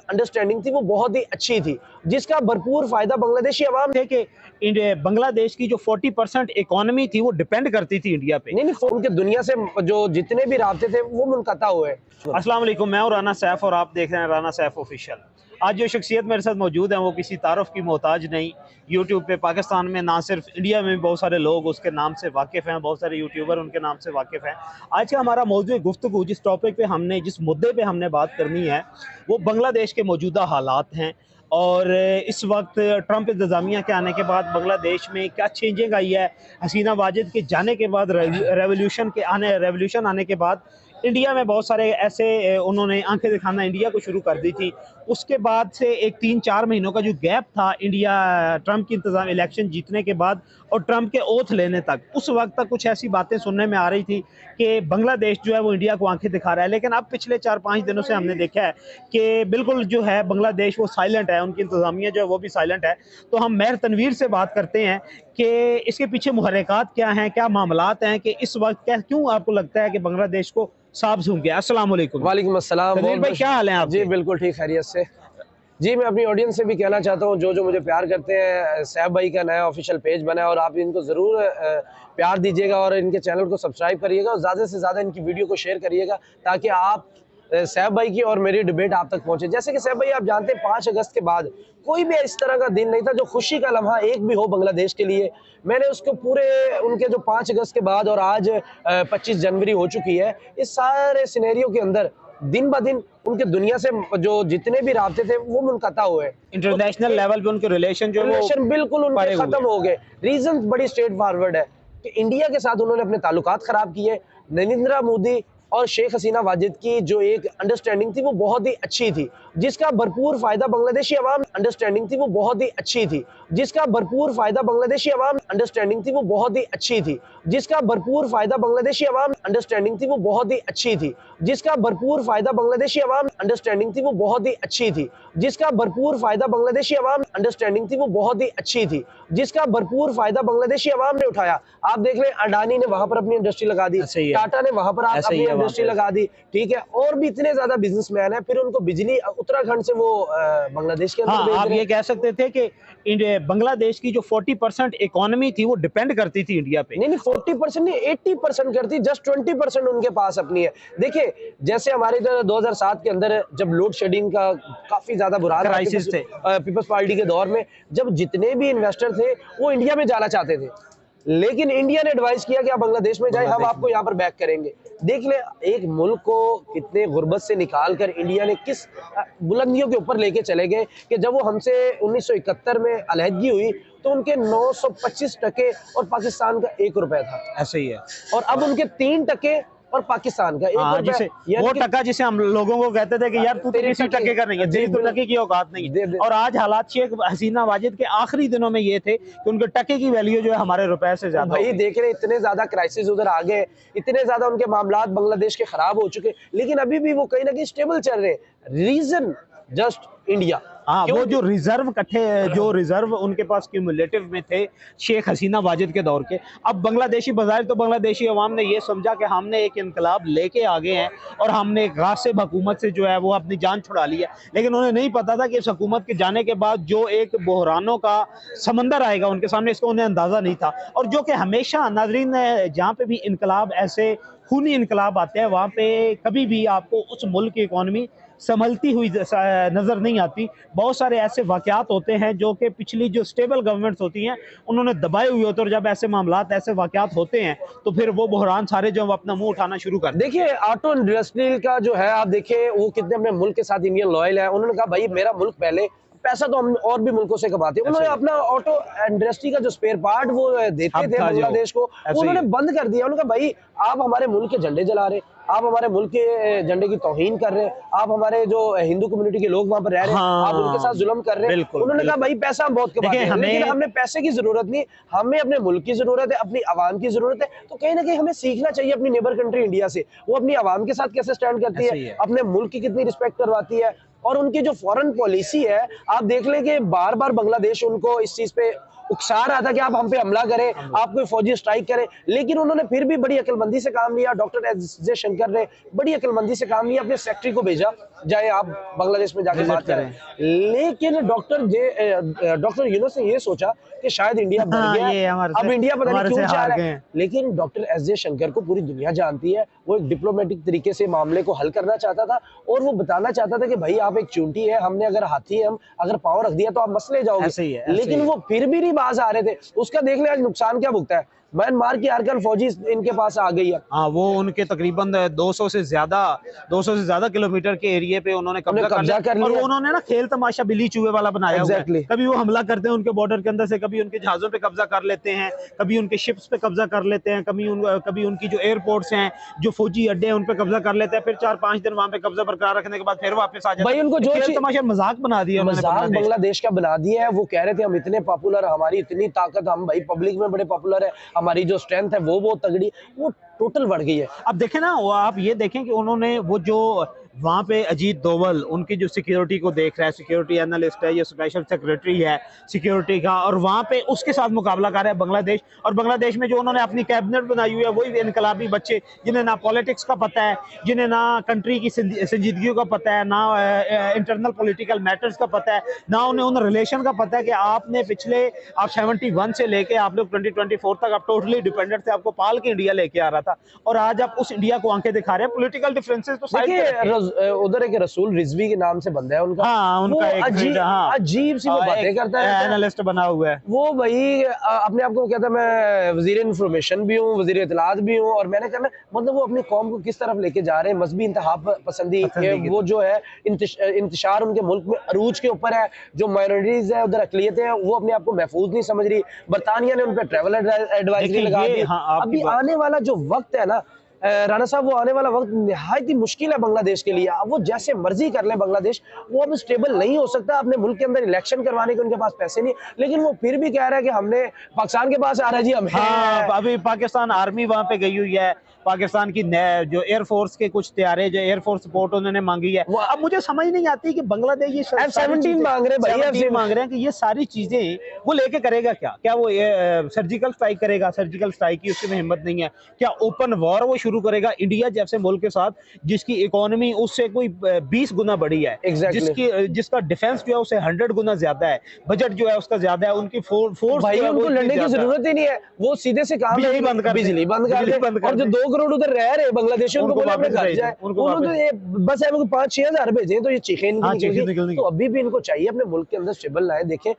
Understanding थी वो बहुत ही अच्छी थी, जिसका भरपूर फायदा बांग्लादेशी अवाम थे कि बांग्लादेश की जो 40% इकोनॉमी थी वो डिपेंड करती थी इंडिया पे। नहीं उनके दुनिया से जो जितने भी राब्ते थे वो मुनक़ता हुए। अस्सलाम वालेकुम, मैं हूं राना सैफ और आप देख रहे हैं राना सैफ ऑफिशियल। आज जो शख्सियत मेरे साथ मौजूद है वो किसी तारुफ की मोहताज नहीं। यूट्यूब पे पाकिस्तान में ना सिर्फ इंडिया में भी बहुत सारे लोग उसके नाम से वाकिफ़ हैं, बहुत सारे यूट्यूबर उनके नाम से वाकिफ़ हैं। आज का हमारा मौजूद गुफ्तगू जिस टॉपिक पे हमने जिस मुद्दे पे हमने बात करनी है वो बांग्लादेश के मौजूदा हालात हैं और इस वक्त ट्रंप इंतज़ामिया के आने के बाद बांग्लादेश में क्या चेंजिंग आई है। हसीना वाजिद के जाने के बाद रेवोल्यूशन आने के बाद इंडिया में बहुत सारे ऐसे उन्होंने आंखें दिखाना इंडिया को शुरू कर दी थी। उसके बाद से एक 3-4 महीनों का जो गैप था इंडिया ट्रंप की इंतज़ाम इलेक्शन जीतने के बाद और ट्रंप के ओथ लेने तक, उस वक्त तक कुछ ऐसी बातें सुनने में आ रही थी कि बांग्लादेश जो है वो इंडिया को आंखें दिखा रहा है। लेकिन अब पिछले 4-5 दिनों से हमने देखा है कि बिल्कुल जो है बांग्लादेश वो साइलेंट है, उनकी इंतज़ामिया जो है वो भी साइलेंट है। तो हम महर तनवीर से बात करते हैं कि इसके पीछे मुहर्रिकात क्या हैं, क्या मामलात हैं कि इस वक्त क्यों आपको लगता है कि बांग्लादेश को साफ सूंघ गया। अस्सलाम वालेकुम। वालेकुम अस्सलाम। तनवीर भाई क्या हाल है आप? जी बिल्कुल ठीक, खैरियत से। जी मैं अपनी ऑडियंस से भी कहना चाहता हूँ जो मुझे प्यार करते हैं, सैफ भाई का नया ऑफिशियल पेज बना है और आप इनको ज़रूर प्यार दीजिएगा और इनके चैनल को सब्सक्राइब करिएगा और ज़्यादा से ज़्यादा इनकी वीडियो को शेयर करिएगा ताकि आप सैफ भाई की और मेरी डिबेट आप तक पहुंचे। जैसे कि सैफ भाई आप जानते हैं 5 अगस्त के बाद कोई भी इस तरह का दिन नहीं था जो खुशी का लम्हा एक भी हो बांग्लादेश के लिए। मैंने उसको पूरे उनके जो 5 अगस्त के बाद और आज 25 जनवरी हो चुकी है, इस सारे सिनेरियो के अंदर दिन ब दिन उनके दुनिया से जो जितने भी राब्ते थे वो मुनक़ता हुए। इंटरनेशनल लेवल पे उनके रिलेशन बिल्कुल उनके खत्म हो गए। रीजन बड़ी स्ट्रेट फॉरवर्ड है कि इंडिया के साथ उन्होंने अपने ताल्लुकात खराब किए। नरेंद्र मोदी और शेख हसीना वाजिद की जो एक अंडरस्टैंडिंग थी वो बहुत ही अच्छी थी, जिसका भरपूर फायदा बांग्लादेशी अवाम अंडरस्टैंडिंग थी वो बहुत ही अच्छी थी, जिसका भरपूर फायदा बांग्लादेशी अवाम अंडरस्टैंडिंग थी वो बहुत ही अच्छी थी, जिसका भरपूर फायदा बांग्लादेशी अवाम अंडरस्टैंडिंग थी वो बहुत ही अच्छी थी, जिसका भरपूर फायदा बांग्लादेशी अवाम अंडरस्टैंडिंग थी वो बहुत ही अच्छी थी, जिसका भरपूर फायदा बांग्लादेशी अवाम अंडरस्टैंडिंग थी वो बहुत ही अच्छी थी, जिसका भरपूर फायदा बांग्लादेशी अवाम ने उठाया। आप देख लें, अडानी ने वहां पर अपनी इंडस्ट्री लगा दी, टाटा ने वहां पर अपनी इंडस्ट्री लगा दी, ठीक है, और भी इतने ज्यादा बिजनेसमैन है। फिर उनको बिजली उत्तराखंड से वो बांग्लादेश के अंदर आप ये कह सकते थे कि बांग्लादेश की जो 40% इकोनॉमी थी वो डिपेंड करती थी इंडिया पे। नहीं 40% नहीं, 80% करती, जस्ट 20% उनके पास अपनी है। देखिए जैसे हमारे इधर 2007 के अंदर जब लोड शेडिंग का काफी ज्यादा बुरा क्राइसिस थे पीपल्स पार्टी के दौर में, जब जितने भी इन्वेस्टर थे वो इंडिया में जाना चाहते थे, लेकिन इंडिया ने एडवाइस किया कि आप बांग्लादेश में जाए, हम आपको यहाँ पर बैक करेंगे। देख ले एक मुल्क को कितने गुर्बत से निकाल कर इंडिया ने किस बुलंदियों के ऊपर लेके चले गए कि जब वो हमसे 1971 में अलहदगी हुई तो उनके 925% और पाकिस्तान का 1 रुपया था। ऐसे ही है। और अब उनके 3% और पाकिस्तान का 1 रुपया, वो टका जिसे हम लोगों को कहते थे कि यार तू तो किसी टके का नहीं है, तेरी तो टके की औकात नहीं है। और आज हालात शेख हसीना वाजिद के आखिरी दिनों में ये थे कि उनके टके की वैल्यू जो है हमारे रुपए से ज्यादा। भाई देख रहे इतने ज्यादा क्राइसिस उधर आ गए, इतने ज्यादा उनके मामलात बांग्लादेश के खराब हो चुके, लेकिन अभी भी वो कहीं ना कहीं स्टेबल चल रहे हैं। Reason just India. हाँ, वो जो रिजर्व उनके पास क्यूमुलेटिव में थे शेख हसीना वाजिद के दौर के, अब बांग्लादेशी बाजार तो बांग्लादेशी अवाम ने ये समझा कि हमने एक इनकलाब लेके आ गए हैं और हमने एक गासिब हुकूमत से जो है वो अपनी जान छुड़ा ली है। लेकिन उन्हें नहीं पता था कि इस हुकूमत के जाने के बाद जो एक बहरानों का समंदर आएगा उनके सामने, इसको उन्हें अंदाज़ा नहीं था। और जो कि हमेशा नाजरीन जहाँ पे भी इनकलाब ऐसे खूनी इनकलाब आते हैं वहाँ पे कभी भी आपको उस मुल्क की इकॉनमी संभलती हुई नज़र नहीं आती। बहुत सारे ऐसे वाक़यात होते हैं जो कि पिछली जो स्टेबल गवर्नमेंट्स होती हैं उन्होंने दबाए हुए होते हैं, और जब ऐसे मामलात ऐसे वाक़यात होते हैं तो फिर वो बहरान सारे जो अपना मुंह उठाना शुरू कर। देखिए ऑटो इंडस्ट्री का जो है, आप देखिए वो कितने अपने मुल्क के साथ इंडियन लॉयल है। उन्होंने कहा भाई मेरा मुल्क पहले, पैसा तो हम और भी मुल्कों से कमाते हैं। उन्होंने अपना ऑटो इंडस्ट्री का जो स्पेयर पार्ट वो देते थे बांग्लादेश को, उन्होंने बंद कर दिया। उन्होंने कहा भाई आप हमारे मुल्क के झंडे जला रहे, आप हमारे मुल्क के झंडे की तौहीन कर रहे हैं, आप हमारे जो हिंदू कम्युनिटी के लोग वहां पर रह रहे हैं, आप उनके साथ जुल्म कर रहे हैं। उन्होंने कहा भाई पैसा हम बहुत कमाते हैं, लेकिन हमें पैसे की जरूरत नहीं, हमें अपने मुल्क की जरूरत है, अपनी आवाम की जरूरत है। तो कहीं ना कहीं हमें सीखना चाहिए अपनी नेबर कंट्री इंडिया से, वो अपनी आवाम के साथ कैसे स्टैंड करती है, अपने मुल्क की कितनी रिस्पेक्ट करवाती है। और उनकी जो फॉरेन पॉलिसी है, आप देख लें कि बार बार बांग्लादेश उनको इस चीज पे उकसा रहा था कि आप हम पे हमला करें, आप कोई फौजी स्ट्राइक करें, लेकिन उन्होंने फिर भी बड़ी अकलमंदी से काम लिया। डॉक्टर एस जयशंकर ने बड़ी अकलमंदी से काम लिया, अपने सेक्रेटरी को भेजा, जाए आप बांग्लादेश में जाके बात करें। लेकिन डॉक्टर यूनुस ने ये सोचा कि शायद इंडिया डर गया, अब इंडिया पता नहीं क्यों चाह रहा है। लेकिन डॉक्टर एस जयशंकर को पूरी दुनिया जानती है, वो एक डिप्लोमेटिक तरीके से मामले को हल करना चाहता था और वो बताना चाहता था कि भाई आप एक चूंटी है, हमने अगर हाथी हम अगर पाँव रख दिया तो आप मसले जाओगे। लेकिन वो फिर भी नहीं बाज आ रहे थे। उसका देख ले आज नुकसान क्या भुगता है। म्यांमार की आर्कन फौजी इनके पास आ गई है। हाँ, वो उनके तकरीबन 200 से ज्यादा किलोमीटर के एरिया पे उन्होंने कब्जा कर लिया। और उन्होंने ना खेल तमाशा बिल्ली चूहे वाला बनाया हुआ है। कभी वो हमला करते हैं उनके बॉर्डर के अंदर से, कभी उनके जहाजों पे कब्जा कर लेते हैं, कभी उनके शिप्स पे कब्जा कर लेते हैं, कभी उनकी जो एयरपोर्ट्स हैं, जो फौजी अड्डे हैं, उन पे कब्जा कर लेते हैं। फिर 4-5 दिन वहां पे कब्जा बरकरार रखने के बाद फिर वापस आ जाते हैं। उनको जो खेल तमाशा मजाक बना दिया, मजाक बांग्लादेश का बना दिया है। वो कह रहे थे हम इतने पॉपुलर, हमारी इतनी ताकत, हम भाई पब्लिक में बड़े पॉपुलर है, हमारी जो स्ट्रेंथ है वो बहुत तगड़ी, वो टोटल बढ़ गई है। अब देखें ना, वो आप ये देखें कि उन्होंने वो जो वहाँ पे अजीत डोवल उनकी जो सिक्योरिटी को देख रहा है, सिक्योरिटी एनालिस्ट है, ये स्पेशल सेक्रेटरी है सिक्योरिटी का, और वहाँ पे उसके साथ मुकाबला कर रहा है बांग्लादेश। और बांग्लादेश में जो उन्होंने अपनी कैबिनेट बनाई हुई है वही इनकलाबी बच्चे, जिन्हें ना पॉलिटिक्स का पता है, जिन्हें ना कंट्री की संजीदगियों का पता है, ना इंटरनल पॉलिटिकल मैटर्स का पता है, ना उन्हें उन रिलेशन का पता है कि आपने पिछले आप 71 से लेके आप लोग 2024 तक आप टोटली डिपेंडेंट थे, आपको पाल के इंडिया लेके आ रहा था, और आज आप उस इंडिया को आंखें दिखा रहे हैं। पॉलिटिकल डिफरेंसेस तो साइड उधर एक रसूल रिजवी के नाम से बंदा है उनका। हाँ, उनका एक अजीब सी वो बातें करता है, एनालिस्ट बना हुआ है वो भाई। अपने आप को कहता है मैं वजीर इंफॉर्मेशन भी हूँ, वजीर इत्तलात भी हूँ, और मैंने कहा मतलब वो अपनी कौम को किस तरफ लेके जा रहे हैं। मजहबी इंतहा पसंदी वो जो है इंतशार उनके मुल्क में अरूज के ऊपर है। जो माइनॉरिटीज है उधर अकलियतें हैं, वो अपने आप को महफूज नहीं समझ रही। बरतानिया ने उन पर ट्रैवल एडवाइजरी लगा दी। अभी आने वाला जो वक्त है ना राणा साहब, वो आने वाला वक्त निहायत ही मुश्किल है बांग्लादेश के लिए। अब वो जैसे मर्जी कर ले बांग्लादेश, वो अब स्टेबल नहीं हो सकता। अपने मुल्क के अंदर इलेक्शन करवाने के उनके पास पैसे नहीं, लेकिन वो फिर भी कह रहा है कि हमने पाकिस्तान के पास आ रहा है जी हम। हाँ, अभी पाकिस्तान आर्मी वहां पे गई हुई है, पाकिस्तान की जो एयरफोर्स के कुछ तैयारे, जो एयरफोर्स सपोर्ट उन्होंने मांगी है। अब मुझे समझ नहीं आती कि बांग्लादेश ये F-17 मांग रहे भाई, F-17 मांग रहे हैं कि ये सारी चीजें वो लेके करेगा क्या वो सर्जिकल स्ट्राइक करेगा? सर्जिकल स्ट्राइक की उसकी में हिम्मत नहीं है। क्या ओपन वॉर वो शुरू करेगा इंडिया जैसे मुल्क के साथ, जिसकी इकोनॉमी उससे कोई 20 गुना बड़ी है, जिसका डिफेंस जो है उसे 100 गुना ज्यादा है, बजट जो है उसका ज्यादा है, उनकी फोर्स उनको लड़ने की जरूरत ही नहीं है। वो सीधे से काम बिजली बंद कर और जो 2 करोड़ उधर रह रहे बांग्लादेशी, उनको बोले अपने घर जाए, उन्होंने बस है 5-6 हजार भेजे तो ये चीखें निकलेंगी। तो अभी भी इनको चाहिए अपने मुल्क के अंदर स्टेबल लाए। देखें,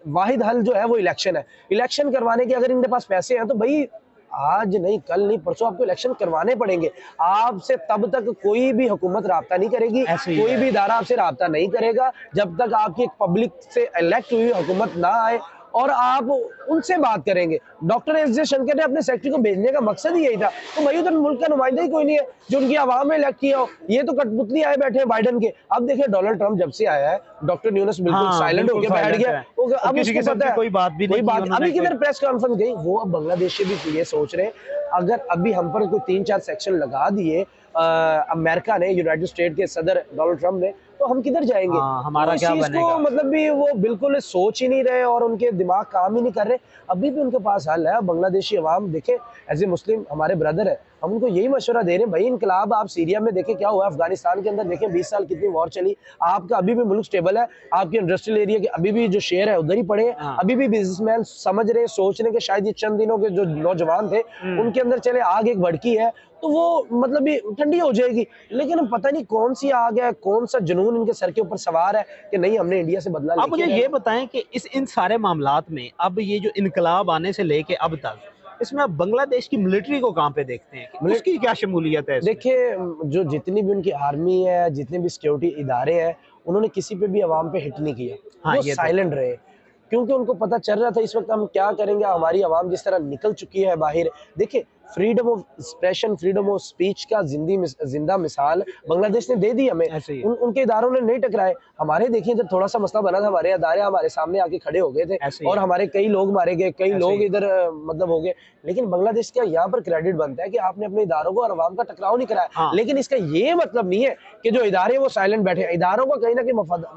वाहिद हल जो है वो इलेक्शन है। इलेक्शन करवाने के अगर इनके पास पैसे हैं तो भाई आज नहीं, कल नहीं, परसों आपको इलेक्शन करवाने पड़ेंगे। आपसे तब तक कोई भी हुकूमत राब्ता नहीं करेगी, कोई भी इदारा आपसे राब्ता नहीं करेगा जब तक आपकी एक पब्लिक से इलेक्ट हुई हुकूमत ना आए और आप उनसे बात करेंगे। डॉक्टर एस जयशंकर ने अपने सेक्रेटरी को भेजने का मकसद ही यही था। तो भाई उधर मुल्क का नुमाइंदा ही कोई नहीं है जो उनकी आवाम में इलेक्ट किया हो। ये तो कठपुतली आए बैठे हैं बाइडन के। अब देखिए डोनाल्ड ट्रंप जब से आया है, डॉक्टर यूनुस बिल्कुल साइलेंट होकर बैठ गया। अब उसको पता है कोई बात भी नहीं। अभी किधर प्रेस कॉन्फ्रेंस गई, वो अब बांग्लादेश भी ये सोच रहे हैं अगर अभी हम पर कोई 3-4 सेक्शन लगा दिए अमेरिका ने, यूनाइटेड स्टेट के सदर डोनाल्ड ट्रंप ने, तो हम किधर जाएंगे? हमारा क्या बनेगा? मतलब भी वो बिल्कुल सोच ही नहीं रहे और उनके दिमाग काम ही नहीं कर रहे। अभी भी उनके पास हल है। बांग्लादेशी अवाम देखे, एज ए मुस्लिम हमारे ब्रदर है, हम उनको यही मशवरा दे रहे हैं भाई इनकलाब आप सीरिया में देखें क्या हुआ, अफगानिस्तान के अंदर देखें 20 साल कितनी वॉर चली। आपका अभी भी मुल्क स्टेबल है, आपके इंडस्ट्रियल एरिया के अभी भी जो शेयर है उधर ही पड़े हैं। अभी भी बिजनेसमैन समझ रहे, सोच रहे कि शायद ये चंद दिनों के जो नौजवान थे उनके अंदर चले आग एक भड़की है तो वो मतलब भी ठंडी हो जाएगी। लेकिन पता नहीं कौन सी आग है, कौन सा जुनून इनके सर के ऊपर सवार है कि नहीं हमने इंडिया से बदला। आप मुझे ये बताएं कि इन सारे मामलात में अब ये जो इनकलाब आने से लेके अब तक, इसमें आप बांग्लादेश की मिलिट्री को कहां पे देखते हैं कि उसकी क्या शमूलियत है? देखिए, जो जितनी भी उनकी आर्मी है, जितने भी सिक्योरिटी इदारे हैं, उन्होंने किसी पे भी अवाम पे हिट नहीं किया। वो साइलेंट रहे क्योंकि उनको पता चल रहा था इस वक्त हम क्या करेंगे। हमारी आवाम जिस तरह निकल चुकी है बाहर। देखिए freedom of expression, freedom of speech का जिंदा मिसाल बांग्लादेश ने दे दी हमें। ऐसे ही है। उनके इदारों ने नहीं टकराए। हमारे देखिए जब थोड़ा सा मसला बना था, हमारे अदारे हमारे सामने आके खड़े हो गए थे ऐसे ही और है। हमारे कई लोग मारे गए, कई ऐसे लोग ही। इधर मतलब हो गए। लेकिन बांग्लादेश का यहाँ पर क्रेडिट बनता है कि आपने अपने इदारों को और अवाम का टकराव नहीं कराया। हाँ। लेकिन इसका ये मतलब नहीं है कि जो इदारे वो साइलेंट बैठे हैं। इदारों का कहीं ना कहीं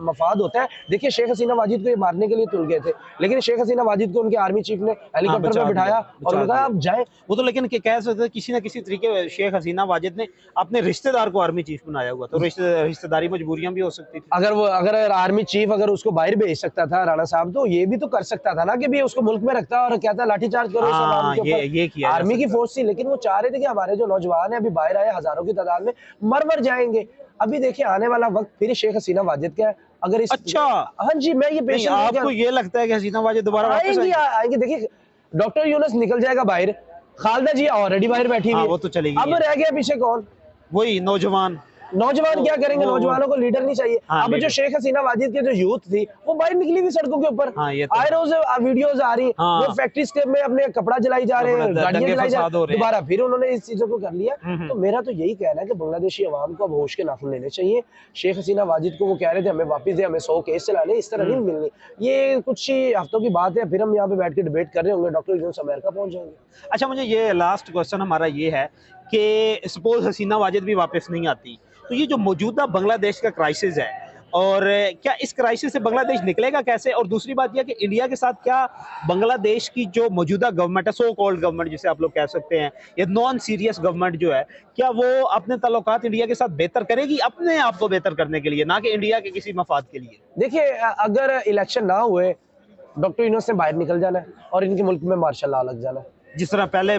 मफाद होता है। देखिए शेख हसीना वाजिद को ये मारने के लिए तुल गए थे, लेकिन शेख हसीना वाजिद को उनके आर्मी चीफ ने हेलीकॉप्टर बचा में दिया, बिठाया बचा और उन्होंने कहा दिया। आप जाए। वो तो लेकिन कह सकते हैं किसी ना किसी तरीके शेख हसीना वाजिद ने अपने रिश्तेदार को आर्मी चीफ बनाया हुआ, तो रिश्तेदारी मजबूरियां भी हो सकती थी। अगर आर्मी चीफ अगर उसको बाहर भेज सकता था राणा साहब, तो ये भी तो कर सकता था ना कि भी उसको मुल्क में रखता और कहता लाठीचार्ज करो इस आवाम के ऊपर। ये किया जा आर्मी की सकता। फोर्स थी, लेकिन वो चाह रहे थे कि हमारे जो नौजवान है अभी बाहर आए हजारों की तादाद में मर जाएंगे। अभी देखिए आने वाला वक्त फिर शेख हसीना वाजिद का है। अगर इस अच्छा। हाँ जी, मैं ये नहीं, पेशेंस आपको ये लगता है कि हसीना वाजिद दोबारा वापस आएंगी आएंगी? आएंगी। देखिए डॉक्टर यूनुस निकल जाएगा बाहर, खालदा जी ऑलरेडी बाहर बैठी हुई हाँ, है। वो तो चली गई अब है। रह गया पीछे कौन? वही नौजवान। नौजवान क्या करेंगे? नौजवानों को लीडर नहीं चाहिए। हाँ, अब जो लीडर। शेख हसीना वाजिद के जो यूथ थी वो बाहर निकली हुई सड़कों के ऊपर। हाँ, ये तो आए रोज वीडियोस आ रही, हाँ। वो फैक्ट्रीज के में अपने कपड़ा जलाई जा रहे हैं, गाड़ियां दंगे जलाई जा फसाद हो रहे रहे हैं। हैं। दोबारा फिर उन्होंने इस चीजों को कर लिया। हम्म। तो मेरा तो यही कहना है कि बांग्लादेशी अवाम को अब होश के नाखून लेने चाहिए। शेख हसीना वाजिद को वो कह रहे थे हमें वापिस दे, हमें 100 केस चलाने, इस तरह नहीं मिलनी। ये कुछ ही हफ्तों की बात है, फिर हम यहाँ पे बैठ के डिबेट कर रहे होंगे, डॉक्टर यूनुस अमेरिका पहुंच जाएंगे। अच्छा, मुझे ये लास्ट क्वेश्चन हमारा ये है कि सपोज हसीना वाजिद भी वापस नहीं आती, तो ये जो मौजूदा बांग्लादेश का क्राइसिस है, और क्या इस क्राइसिस से बांग्लादेश निकलेगा कैसे? और दूसरी बात यह कि इंडिया के साथ क्या बांग्लादेश की जो मौजूदा गवर्नमेंट है, सो कॉल्ड गवर्नमेंट जिसे आप लोग कह सकते हैं, या नॉन सीरियस गवर्नमेंट जो है, क्या वो अपने ताल्लुकात इंडिया के साथ बेहतर करेगी अपने आप को बेहतर करने के लिए, ना कि इंडिया के किसी मफाद के लिए? देखिए अगर इलेक्शन ना हुए, डॉक्टर यूनुस ने बाहर निकल जाना है और इनके मुल्क में मार्शल लॉ लग जाना है। जिस तरह पहले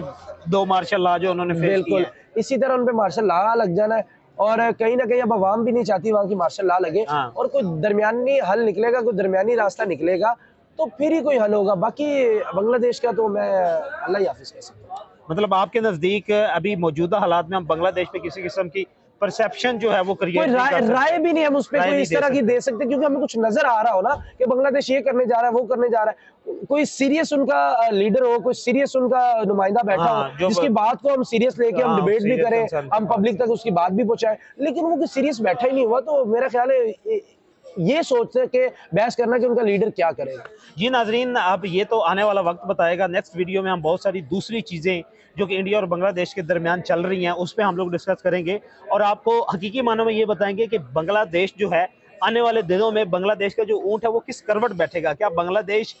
2 मार्शल लॉ जो उन्होंने फेस किए बिल्कुल हैं। इसी तरह उन पे मार्शल लॉ लग जाना है। और कहीं ना कहीं अब अवाम भी नहीं चाहती वहाँ की मार्शल लॉ लगे। हाँ। और कोई दरमियानी हल निकलेगा, कोई दरमियानी रास्ता निकलेगा तो फिर ही कोई हल होगा। बाकी बांग्लादेश का तो मैं अल्लाह ही हाफिज कह सकता हूँ। मतलब आपके नजदीक अभी मौजूदा हालात में हम बांग्लादेश पे किसी किस्म की परसेप्शन जो है वो कोई क्रिएट नहीं कर सकते। राय भी नहीं हम उस पर राय कोई नहीं इस दे तरह की सकते। दे सकते, क्योंकि हमें कुछ नजर आ रहा हो ना कि बांग्लादेश ये करने जा रहा है, वो करने जा रहा है। कोई सीरियस उनका लीडर हो, कोई सीरियस उनका नुमाइंदा बैठा हाँ, हो जो जिसकी बात को हम सीरियस लेके हम हाँ, डिबेट भी serious करें, concern हम पब्लिक तक उसकी बात भी पहुंचाएं। लेकिन वो कोई सीरियस बैठा ही नहीं हुआ, तो मेरा ख्याल है ये सोचते कि बहस करना कि उनका लीडर क्या करेगा। जी नाजरीन, अब ये तो आने वाला वक्त बताएगा। नेक्स्ट वीडियो में हम बहुत सारी दूसरी चीज़ें जो कि इंडिया और बांग्लादेश के दरमियान चल रही हैं उस पर हम लोग डिस्कस करेंगे, और आपको हकीकी मानों में ये बताएंगे कि बांग्लादेश जो है आने वाले दिनों में बांग्लादेश का जो ऊंट है वो किस करवट बैठेगा। क्या बांग्लादेश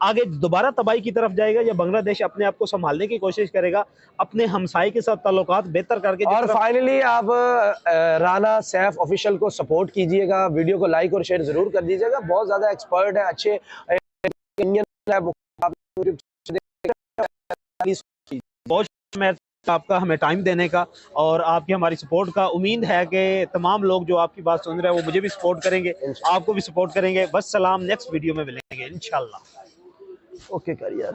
आगे दोबारा तबाही की तरफ जाएगा, या बांग्लादेश अपने आप को संभालने की कोशिश करेगा, अपने हमसाई के साथ ताल्लुकात बेहतर करके? और फाइनली आप राना सैफ ऑफिशियल को सपोर्ट कीजिएगा, वीडियो को लाइक और शेयर जरूर कर दीजिएगा। बहुत ज्यादा एक्सपर्ट है, अच्छे बहुत आपका हमें टाइम देने का और आपकी हमारी सपोर्ट का। उम्मीद है कि तमाम लोग जो आपकी बात सुन रहे हैं वो मुझे भी सपोर्ट करेंगे, आपको भी सपोर्ट करेंगे। बस सलाम, नेक्स्ट वीडियो में मिलेंगे इंशाल्लाह। ओके कर यार।